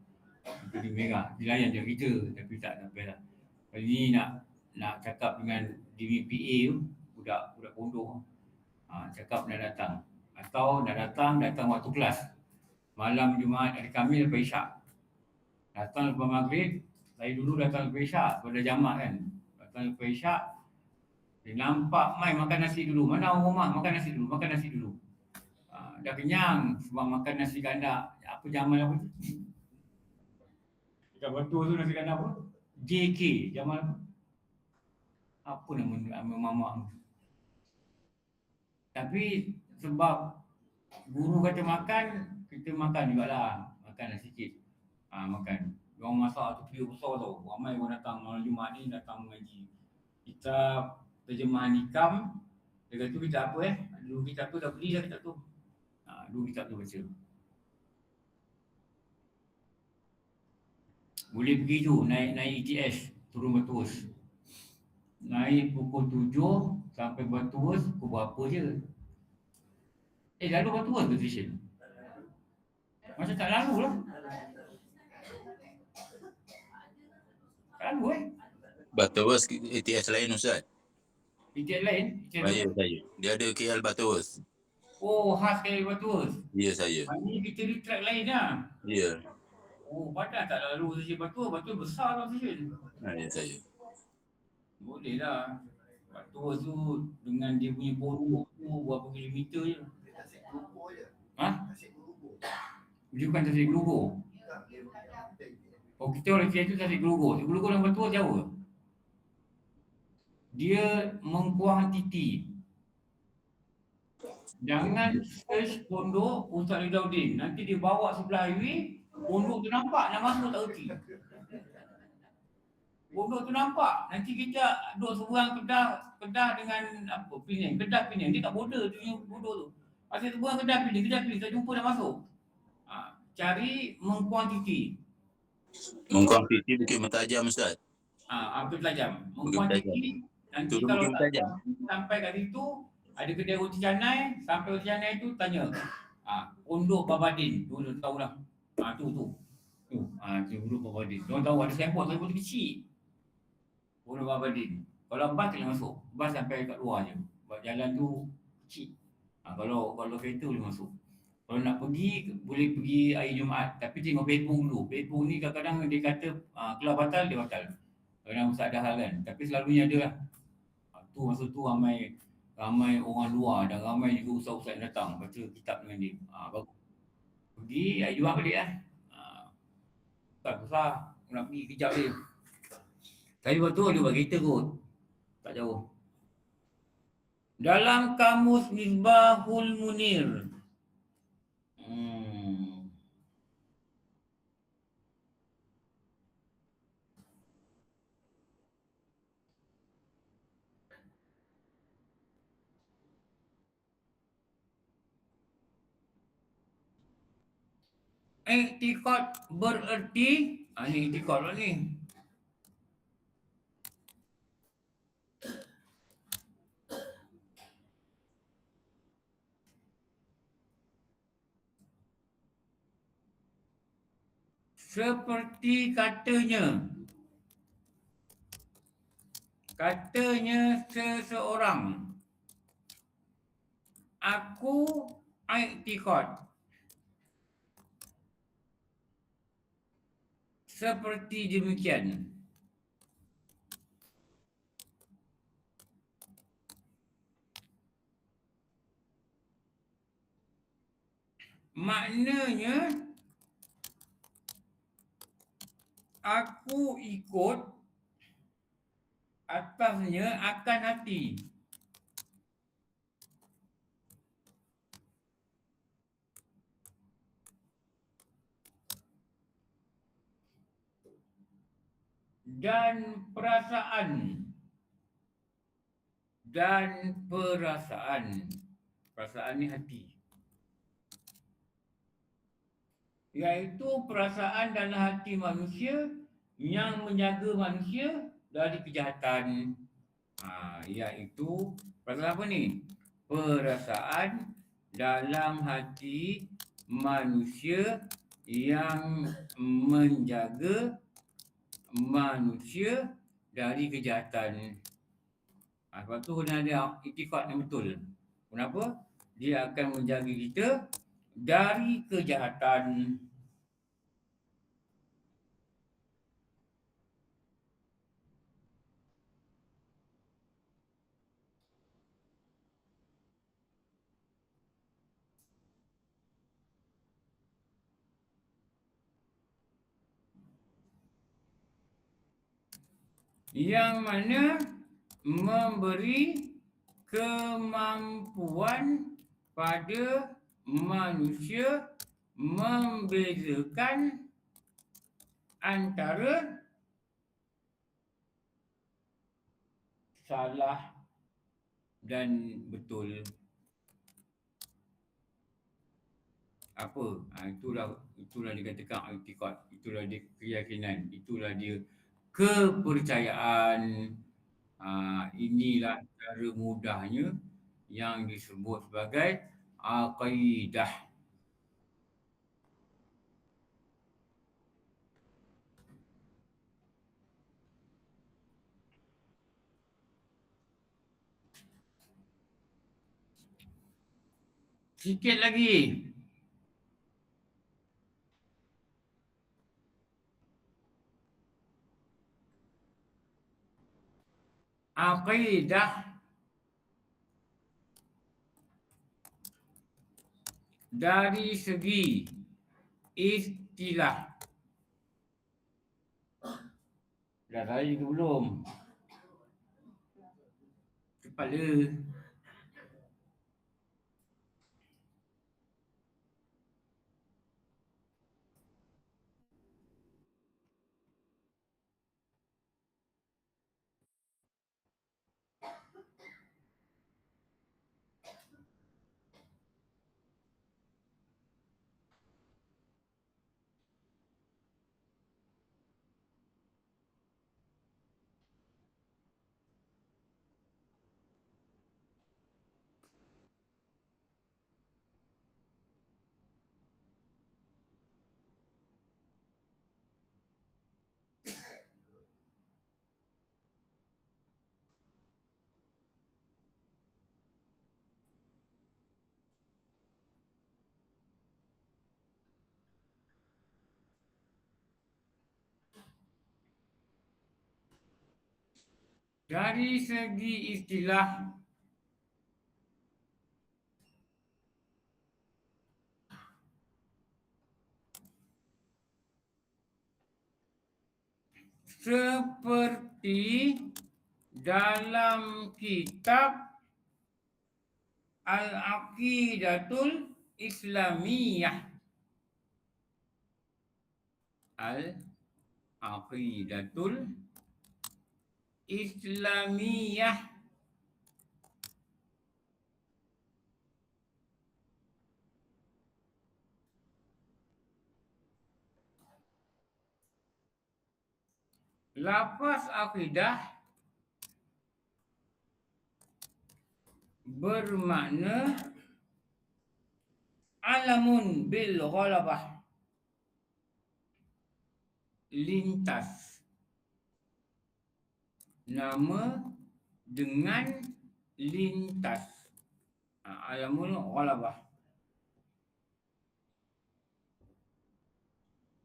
Mata dia merah, dia layan je kita, tapi tak sampai lah. Kali ni nak cakap dengan DVPA tu, budak pondok. Cakap nak datang. Atau nak datang waktu kelas. Malam Jumaat, hari Khamis lepas Isyak. Datang lepas Maghrib, saya dulu datang lepas Isyak, pada jamak kan. Datang lepas Isyak, dia nampak mai makan nasi dulu. Mana orang rumah makan nasi dulu. Dah kenyang sebab makan nasi ganda. Apa jamal apa tu? Dekat Batu tu nasi ganda apa? JK, jamal apa? Apa nama mamak tu? Tapi sebab guru kata makan, kita makan jugalah. Makan sikit. Makan. Diorang masak tu kira besar tau. Ramai orang datang malam Jumaat ni datang mengaji. Kitab terjemahan hikam. Dia kata kitab apa Dulu kitab tu dah beli dah kitab tu. Dulu kitab tu baca. Boleh pergi tu naik ETS turun Betuus. Naik pukul 7 sampai Betuus pukul berapa je. Lalu Betuus ke station? Macam tak lalu lah. Tak lalu Butterworth ATS lain Ustaz. ETS lain? Saya. Dia ada KL Butterworth. Oh, khas KL Butterworth? Ya, saya. Ini kita di track lain lah. Ya. Oh, padahal tak lalu station Butterworth besar lah station. Ya, saya. Boleh lah. Batu tu dengan dia punya pondok tu berapa kilometer je. Ha? Dia bukan Tasik Gelugor. Oh, kita orang Cina tu Tasik Gelugor. Tasik Gelugor dengan Batu jauh ke? Dia mengkuantiti. Jangan search pondok Ustaz Ridauddin. Nanti dia bawa sebelah highway, pondok tu nampak, nak masuk tak erti. Pondok tu nampak. Nanti kita duduk seberang Kedah dengan apa? Penang. Kedah Penang. Dia kat border tu yang pondok tu. Pasal seberang Kedah Penang, tak jumpa dah masuk. Cari mengkuantiti. Mengkuantiti Bukit Mentajam Ustaz. Bukit Mentajam. Bukit Mengkuantiti. Nanti Turun kalau Bukit Mentajam. sampai kat situ, ada kedai roti canai, sampai roti canai tu tanya. Pondok Babadin. Tu tahu dah. Tu. Pondok Babadin. Diorang tahu ada sembot tu kecil. Pondok Babadin. Kalau bas tak boleh masuk. Bas sampai kat luar je. Sebab jalan tu kecil. Kalau kereta boleh masuk. Kalau nak pergi, boleh pergi hari Jumaat. Tapi tengok Facebook dulu. Facebook ni kadang-kadang dia kata keluar batal, dia batal. Kadang-kadang ustaz ada hal kan. Tapi selalunya ada lah. Masa tu ramai orang luar dan ramai juga ustaz-ustaz yang datang baca kitab dengan dia. Bagus. Pergi hari Jumaat balik lah. Tak susah. Nak pergi kejap dia. Tapi waktu tu dia buat kereta kot. Tak jauh. Dalam kamus Misbahul Munir. I'tiqad bererti, ni i'tiqad lah ni. Seperti katanya seseorang, aku i'tiqad seperti demikian. Maknanya aku ikut atasnya akan hati. Dan perasaan. Perasaan ni hati. Iaitu perasaan dan hati manusia yang menjaga manusia dari kejahatan. Iaitu perasaan apa ni? Perasaan dalam hati manusia yang menjaga manusia dari kejahatan. Sebab tu kena ada i'tiqad yang betul. Kenapa? Dia akan menjaga kita dari kejahatan. Yang mana memberi kemampuan pada manusia membezakan antara salah dan betul. Apa? Itulah dikatakan i'tiqad. Itulah dia keyakinan. Itulah dia kepercayaan. Inilah cara mudahnya yang disebut sebagai aqidah. Sikit lagi. Aqidah dari segi istilah. Dah tadi ke belum? Kepala. Dari segi istilah, seperti dalam kitab Al-Aqidatul Islamiyah. Al-Aqidatul Islamiyah. Lafaz akidah bermakna alamun bil ghalabah, lintas, nama dengan lintas. Alamun ghalabah.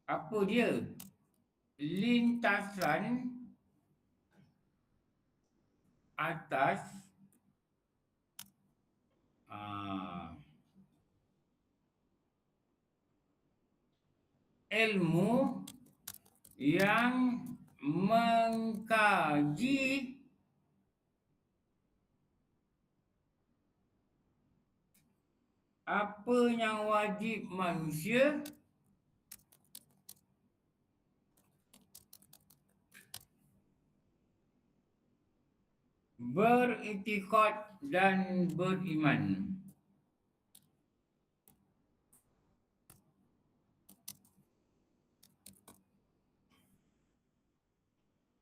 Apa dia? Lintasan atas ilmu yang mengkaji apa yang wajib manusia beriktikad dan beriman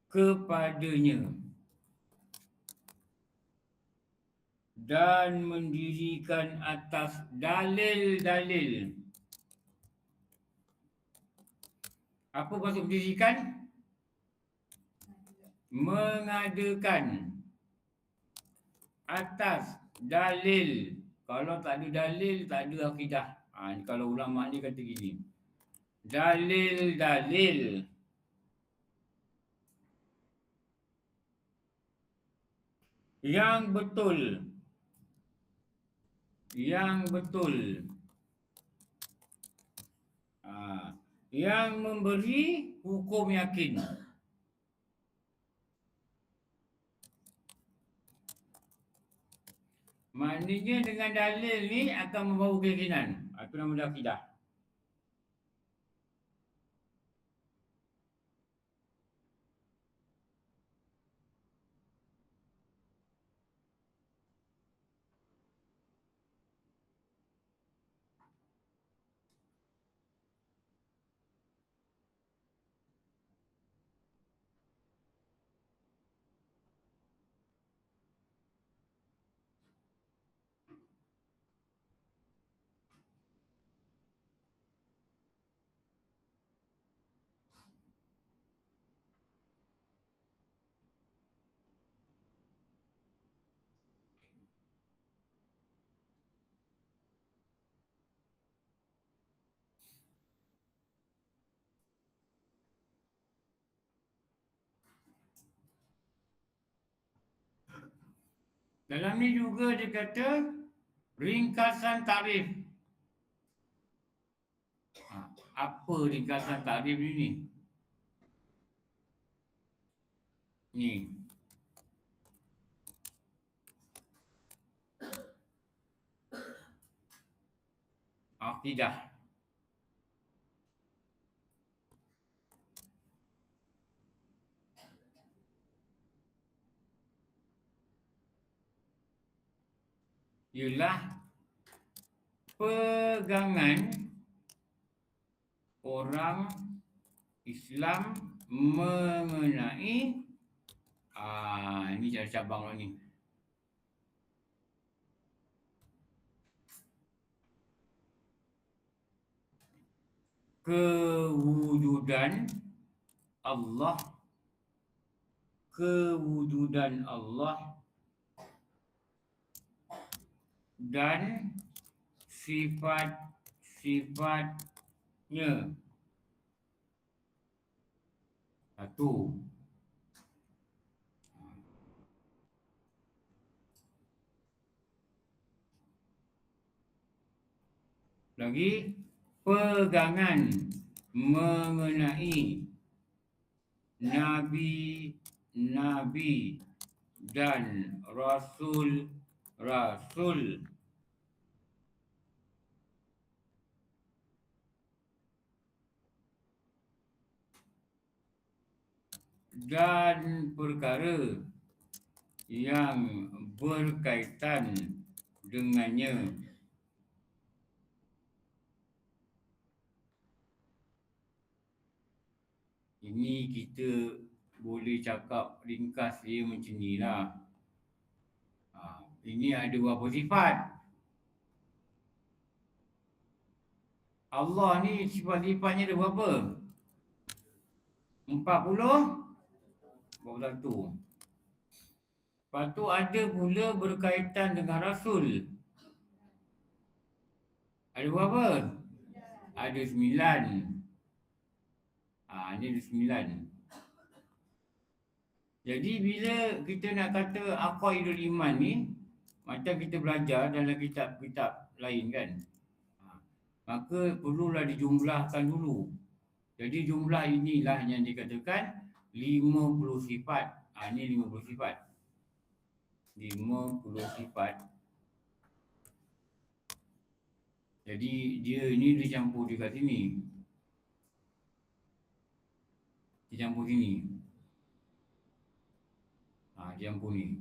kepadanya dan mendirikan atas dalil-dalil. Apa maksud mendirikan? Mengadakan atas dalil. Kalau tak ada dalil, tak ada akidah. Kalau ulama ni kata gini. Dalil-dalil yang betul. Yang betul. Yang memberi hukum yakin. Maknanya dengan dalil ni akan membawa keyakinan. Itu nama dia akidah. Dalam ni juga dia kata ringkasan takrif. Apa ringkasan takrif ni? Ni. Akidah. Ialah pegangan orang Islam mengenai ini cabang lah ni. Kewujudan Allah, dan sifat-sifatnya. Satu. Lagi, pegangan mengenai nabi-nabi dan rasul-rasul. Dan perkara yang berkaitan dengannya. Ini kita boleh cakap ringkas dia macam ni lah. Ini ada berapa sifat? Allah ni sifat-sifatnya ada berapa? 41. Lepas tu ada pula berkaitan dengan Rasul. Ada berapa? Ada 9. Ini ada 9. Jadi bila kita nak kata aqaidul iman ni, macam kita belajar dalam kitab-kitab lain kan, maka perlulah dijumlahkan dulu. Jadi jumlah inilah yang dikatakan 50 sifat. Ini 50 sifat. 50 sifat. Jadi dia ni dia campur dekat sini. Dia campur sini. Dia campur ni.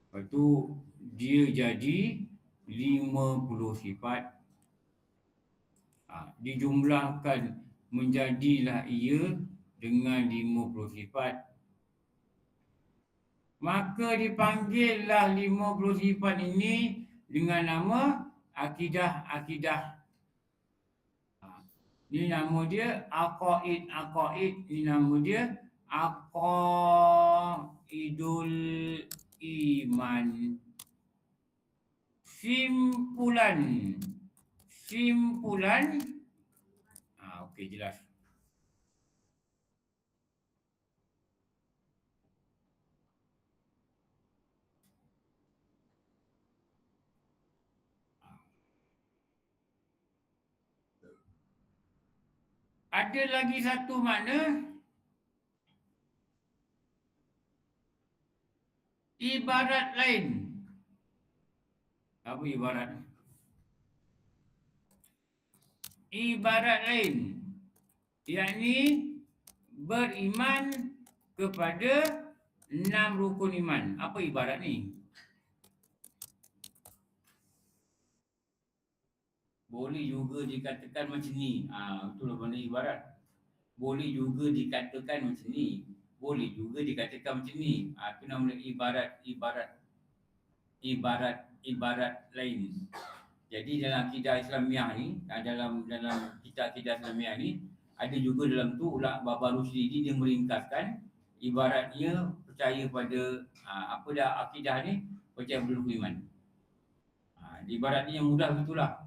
Lepas tu dia jadi 50 sifat. Dijumlahkan menjadilah ia dengan 50 sifat. Maka dipanggillah 50 sifat ini dengan nama akidah-akidah. Ini nama dia aqaid. Ini nama dia aqaidul iman. Simpulan. Okey, jelas. Ada lagi satu makna ibarat lain. Apa ibarat? Ibarat lain, yakni beriman kepada 6 rukun iman. Apa ibarat ni? Boleh juga dikatakan macam ni. Itulah makna ibarat. Boleh juga dikatakan macam ni. Boleh juga dikatakan macam ni. Itu namanya ibarat lain. Jadi dalam akidah Islamiah ni, dalam kitab akidah Islamiah ni, ada juga dalam tu Baba Rushdie ni dia meringkaskan ibaratnya percaya pada apa dah akidah ni, percaya pada rukun iman. Ibaratnya yang mudah begitulah.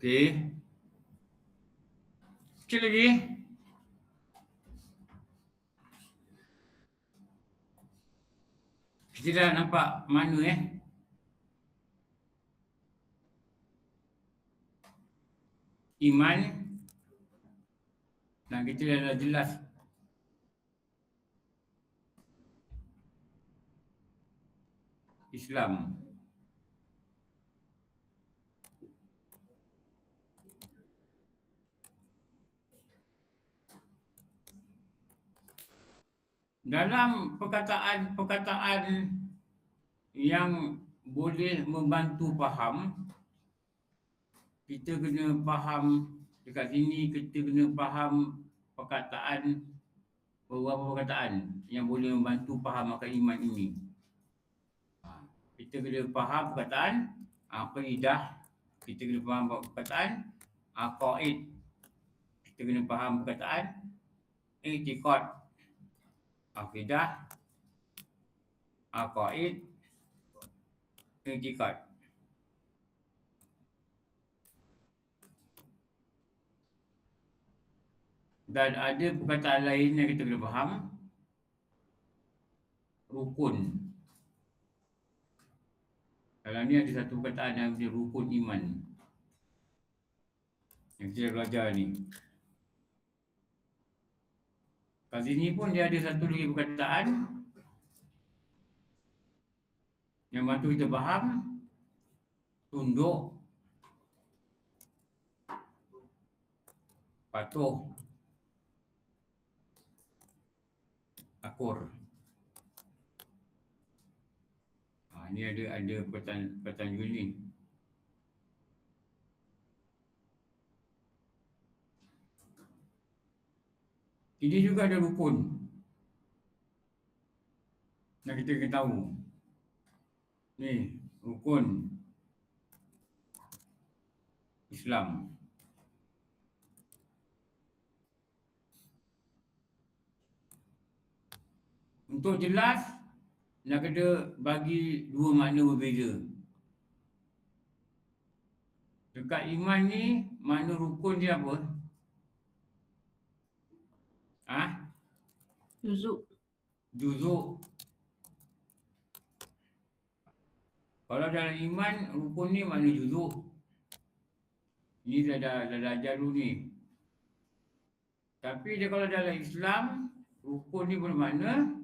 Okey. Sikit lagi. Kita dah nampak mana iman dan kita dah jelas Islam. Dalam perkataan yang boleh membantu faham, kita kena faham dekat sini, kita kena faham beberapa perkataan yang boleh membantu faham akan iman ini. Kita kena faham perkataan aqidah, kita kena faham perkataan aqaid, kita kena faham perkataan i'tiqad, aqidah, aqaid, i'tiqad. Dan ada perkataan lain yang kita kena faham, rukun. Dalam ni ada satu perkataan yang dia rukun iman yang kita belajar ni. Kat sini pun dia ada satu lagi perkataan yang bantu kita faham, tunduk, patuh, akur. Ni ada perkataan juga ni. Ini juga ada rukun yang kita kena tahu. Ni rukun Islam. Untuk jelas, nak kena bagi dua makna berbeza. Dekat iman ni, makna rukun dia apa? Juzuk. Juzuk. Kalau dalam iman, rukun ni makna juzuk. Ini dah ajar dulu ni. Tapi dia kalau dalam Islam, rukun ni bermakna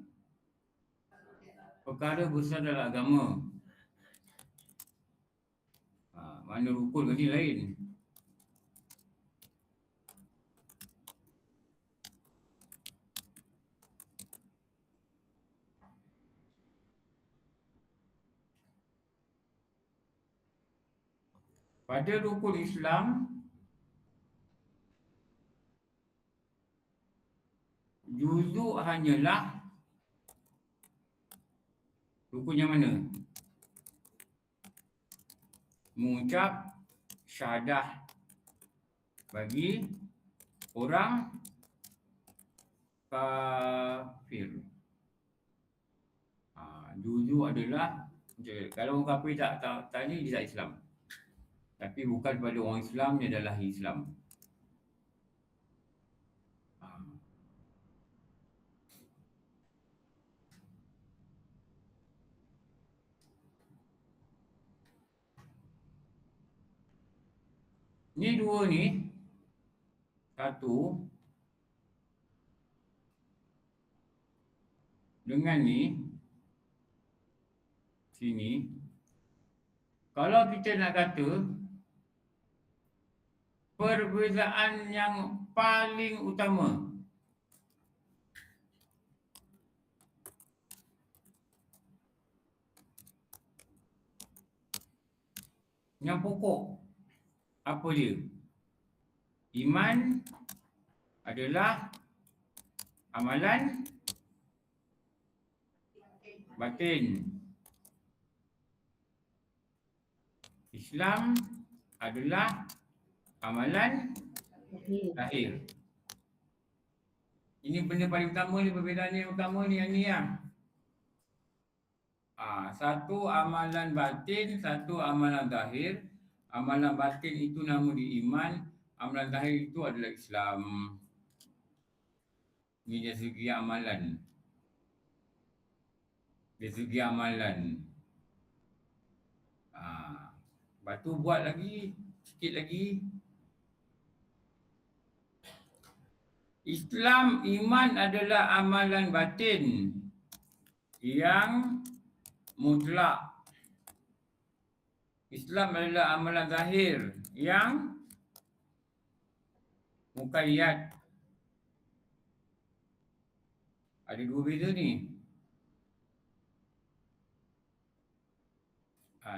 perkara besar dalam agama. Makna rukun ke ni lain. Pada rukun Islam, juzuk hanyalah rukun yang mana? Mengucap syahadah bagi orang kafir. Juzuk adalah, kalau orang kafir tak ni, dia tak Islam. Tapi bukan pada orang Islam, dia adalah Islam. Ni dua ni, satu dengan ni, sini. Kalau kita nak kata perbezaan yang paling utama yang pokok, apa dia? Iman adalah amalan batin. Islam adalah amalan lahir. Ini benda paling utama ni, perbezaan yang utama ni, yang ni lah. Satu amalan batin, satu amalan zahir. Amalan batin itu nama dia iman, amalan zahir itu adalah Islam. Ini dari segi amalan. Dari segi amalan. Lepas tu buat lagi, sikit lagi. Islam, iman adalah amalan batin yang mutlak. Islam adalah amalan zahir yang muqayyad. Ada dua beza ni.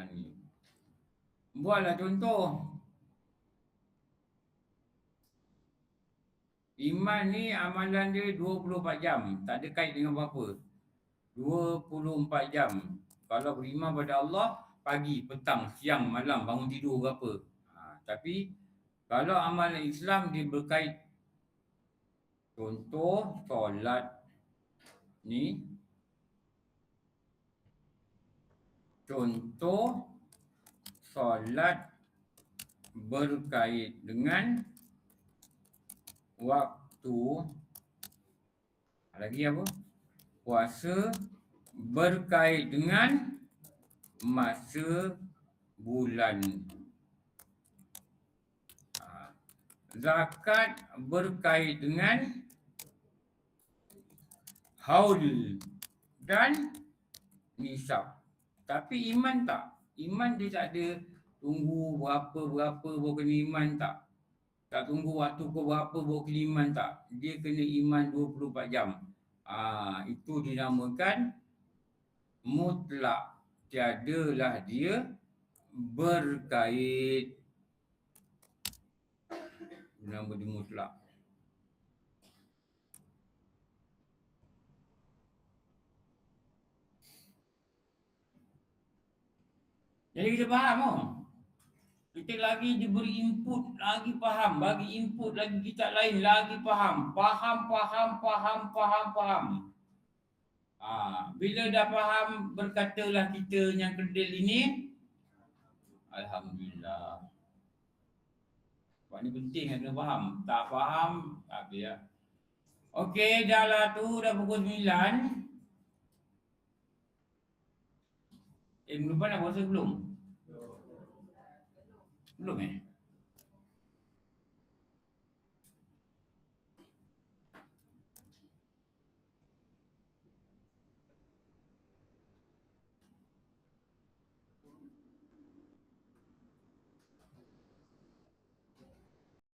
Ni. Buatlah contoh. Iman ni amalan dia 24 jam. Tak ada kait dengan apa-apa. 24 jam. Kalau beriman pada Allah, pagi, petang, siang, malam, bangun tidur ke apa. Tapi kalau amalan Islam dia berkait. Contoh solat ni. Contoh solat berkait dengan waktu. Lagi apa? Puasa berkait dengan masa bulan. Zakat berkait dengan haul dan nisab. Tapi iman tak. Iman dia tak ada tunggu berapa baru kena iman, tak. Tak tunggu waktu ke berapa baru kena iman, tak. Dia kena iman 24 jam. Itu dinamakan mutlak. Tiadalah dia berkait. Nama dia mutlak. Jadi kita faham tak? Kita lagi diberi input, lagi faham. Bagi input lagi kita lain, lagi faham. Faham. Bila dah faham, berkatalah kita yang kerdil ini, Alhamdulillah. Sebab ni penting kan kena faham. Tak faham, tak habis lah. Okey, dah lah tu, dah pukul 9. Minggu depan dah puasa belum? Belum